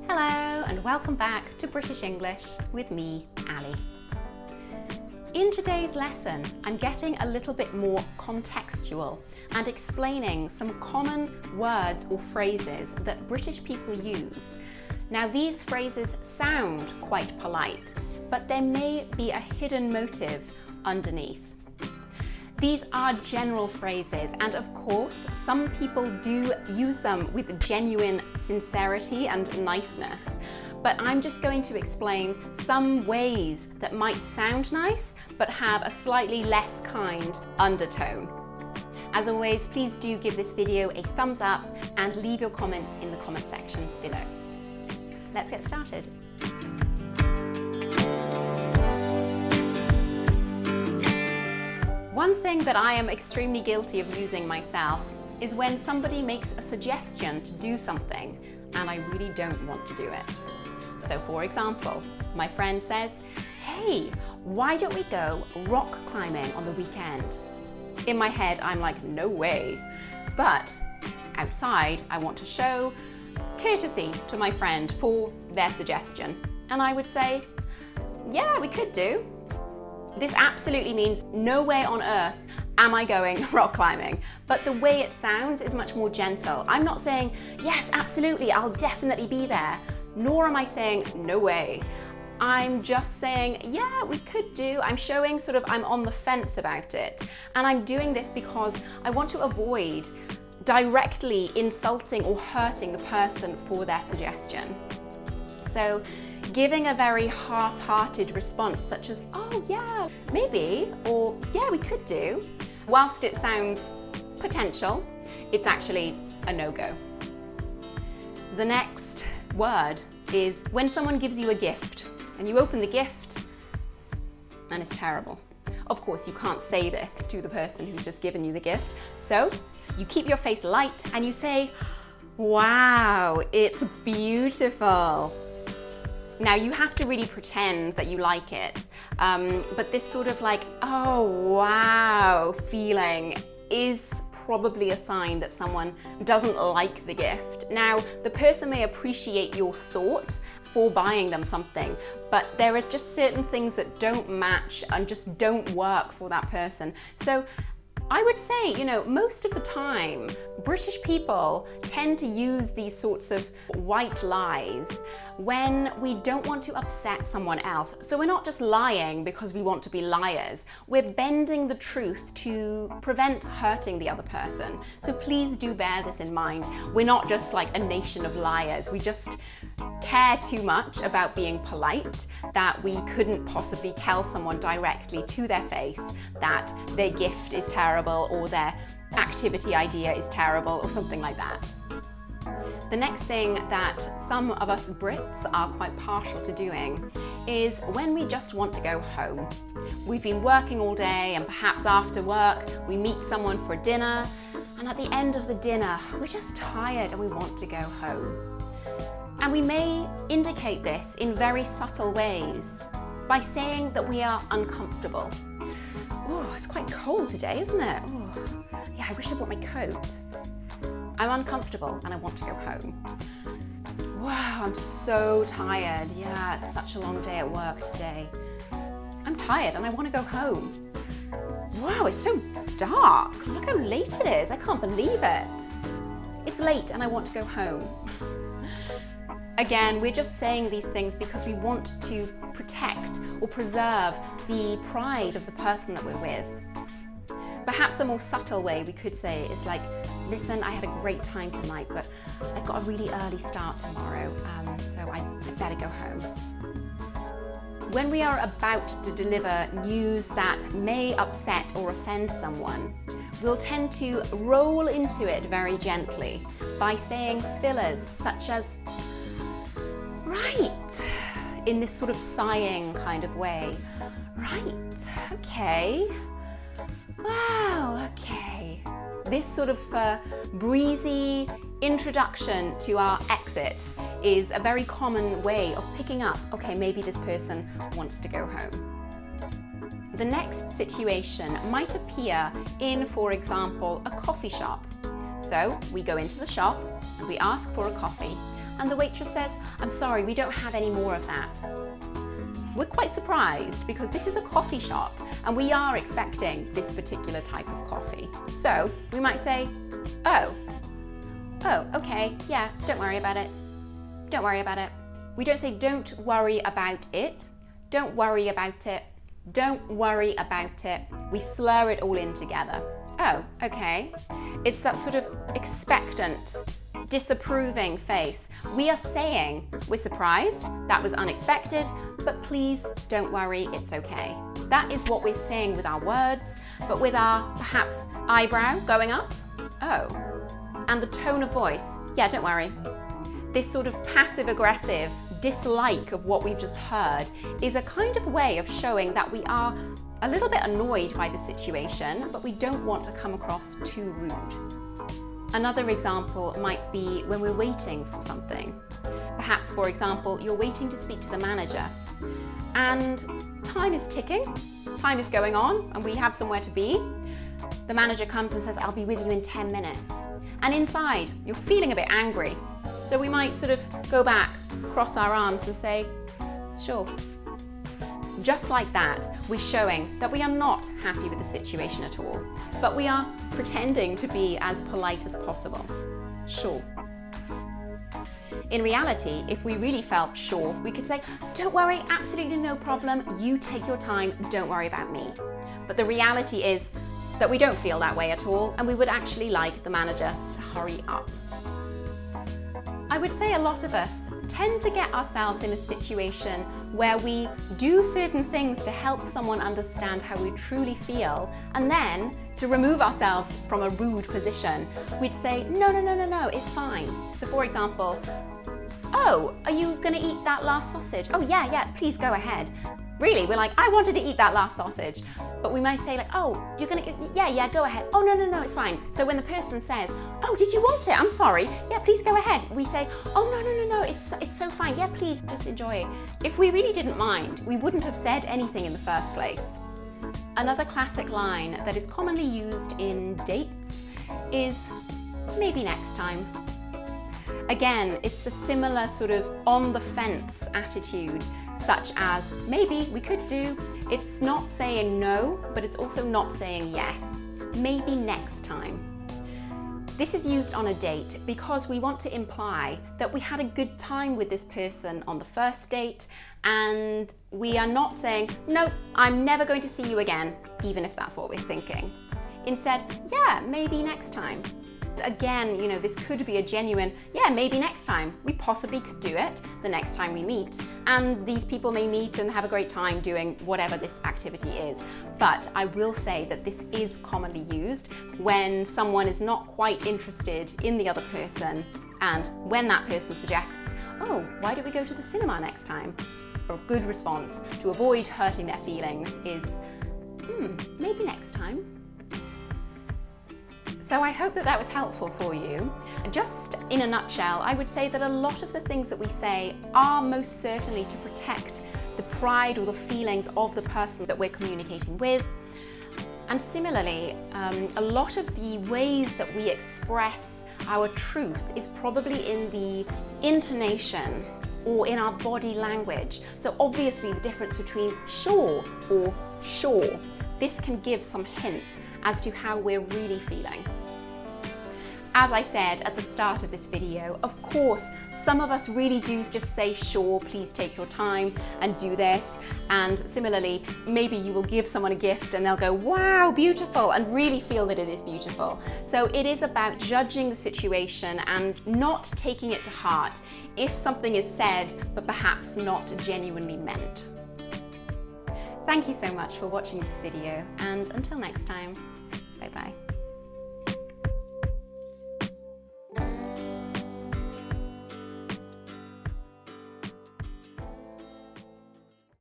Hello and welcome back to British English with me, Ali. In today's lesson, I'm getting a little bit more contextual and explaining some common words or phrases that British people use. Now, these phrases sound quite polite, but there may be a hidden motive underneath. These are general phrases, and of course, some people do use them with genuine sincerity and niceness. But I'm just going to explain some ways that might sound nice, but have a slightly less kind undertone. As always, please do give this video a thumbs up and leave your comments in the comment section below. Let's get started. One thing that I am extremely guilty of using myself is when somebody makes a suggestion to do something and I really don't want to do it. So for example, my friend says, "Hey, why don't we go rock climbing on the weekend?" In my head, I'm like, no way. But outside, I want to show courtesy to my friend for their suggestion. And I would say, yeah, we could do. This absolutely means no way on earth am I going rock climbing, but the way it sounds is much more gentle. I'm not saying, yes, absolutely, I'll definitely be there, nor am I saying, no way. I'm just saying, yeah, we could do. I'm showing sort of I'm on the fence about it. And I'm doing this because I want to avoid directly insulting or hurting the person for their suggestion. So, giving a very half-hearted response such as, oh yeah, maybe, or yeah, we could do, whilst it sounds potential, it's actually a no-go. The next word is when someone gives you a gift and you open the gift and it's terrible. Of course, you can't say this to the person who's just given you the gift, so you keep your face light and you say, wow, it's beautiful. Now, you have to really pretend that you like it, but this sort of like, oh wow feeling is probably a sign that someone doesn't like the gift. Now, the person may appreciate your thought for buying them something, but there are just certain things that don't match and just don't work for that person. So I would say, most of the time, British people tend to use these sorts of white lies when we don't want to upset someone else. So we're not just lying because we want to be liars. We're bending the truth to prevent hurting the other person. So please do bear this in mind. We're not just like a nation of liars. We just care too much about being polite that we couldn't possibly tell someone directly to their face that their gift is terrible or their activity idea is terrible or something like that. The next thing that some of us Brits are quite partial to doing is when we just want to go home. We've been working all day and perhaps after work we meet someone for dinner, and at the end of the dinner we're just tired and we want to go home. And we may indicate this in very subtle ways by saying that we are uncomfortable. Oh, it's quite cold today, isn't it? Oh, yeah, I wish I brought my coat. I'm uncomfortable and I want to go home. Wow, I'm so tired. Yeah, it's such a long day at work today. I'm tired and I want to go home. Wow, it's so dark. Look how late it is. I can't believe it. It's late and I want to go home. Again, we're just saying these things because we want to protect or preserve the pride of the person that we're with. Perhaps a more subtle way we could say is like, listen, I had a great time tonight, but I've got a really early start tomorrow, so I better go home. When we are about to deliver news that may upset or offend someone, we'll tend to roll into it very gently by saying fillers such as, right, in this sort of sighing kind of way. Right, okay. Wow, okay. This sort of breezy introduction to our exit is a very common way of picking up, okay, maybe this person wants to go home. The next situation might appear in, for example, a coffee shop. So we go into the shop and we ask for a coffee, and the waitress says, "I'm sorry, we don't have any more of that." We're quite surprised because this is a coffee shop and we are expecting this particular type of coffee. So we might say, oh, okay, yeah, don't worry about it. Don't worry about it. We don't say don't worry about it. Don't worry about it. Don't worry about it. We slur it all in together. Oh, okay. It's that sort of expectant, disapproving face. We are saying we're surprised, that was unexpected, but please don't worry, it's okay. That is what we're saying with our words, but with our perhaps eyebrow going up, oh, and the tone of voice, yeah, don't worry. This sort of passive-aggressive dislike of what we've just heard is a kind of way of showing that we are a little bit annoyed by the situation, but we don't want to come across too rude. Another example might be when we're waiting for something. Perhaps, for example, you're waiting to speak to the manager and time is ticking, time is going on, and we have somewhere to be. The manager comes and says, "I'll be with you in 10 minutes. And inside, you're feeling a bit angry. So we might sort of go back, cross our arms and say, "Sure." Just like that, we're showing that we are not happy with the situation at all, but we are pretending to be as polite as possible. Sure. In reality, if we really felt sure, we could say, "Don't worry, absolutely no problem. You take your time, don't worry about me." But the reality is that we don't feel that way at all, and we would actually like the manager to hurry up. I would say a lot of us tend to get ourselves in a situation where we do certain things to help someone understand how we truly feel, and then to remove ourselves from a rude position, we'd say, no, it's fine. So for example, "Oh, are you gonna eat that last sausage? Oh yeah, please go ahead." Really, we're like, "I wanted to eat that last sausage." But we might say like, "Oh, you're gonna, yeah, go ahead." "Oh, no, it's fine." So when the person says, "Oh, did you want it? I'm sorry. Yeah, please go ahead." We say, "Oh, no, it's so fine. Yeah, please, just enjoy it." If we really didn't mind, we wouldn't have said anything in the first place. Another classic line that is commonly used in dates is, "Maybe next time." Again, it's a similar sort of on the fence attitude, such as maybe we could do. It's not saying no, but it's also not saying yes. Maybe next time. This is used on a date because we want to imply that we had a good time with this person on the first date, and we are not saying, "No, I'm never going to see you again," even if that's what we're thinking. Instead, "Yeah, maybe next time." Again, this could be a genuine, "Yeah, maybe next time. We possibly could do it the next time we meet." And these people may meet and have a great time doing whatever this activity is. But I will say that this is commonly used when someone is not quite interested in the other person, and when that person suggests, "Oh, why don't we go to the cinema next time?" A good response to avoid hurting their feelings is, "Maybe next time." So I hope that that was helpful for you. Just in a nutshell, I would say that a lot of the things that we say are most certainly to protect the pride or the feelings of the person that we're communicating with. And similarly, a lot of the ways that we express our truth is probably in the intonation or in our body language. So obviously the difference between sure or sure, this can give some hints as to how we're really feeling. As I said at the start of this video, of course, some of us really do just say, "Sure, please take your time and do this." And similarly, maybe you will give someone a gift and they'll go, "Wow, beautiful," and really feel that it is beautiful. So it is about judging the situation and not taking it to heart if something is said, but perhaps not genuinely meant. Thank you so much for watching this video, and until next time, bye-bye.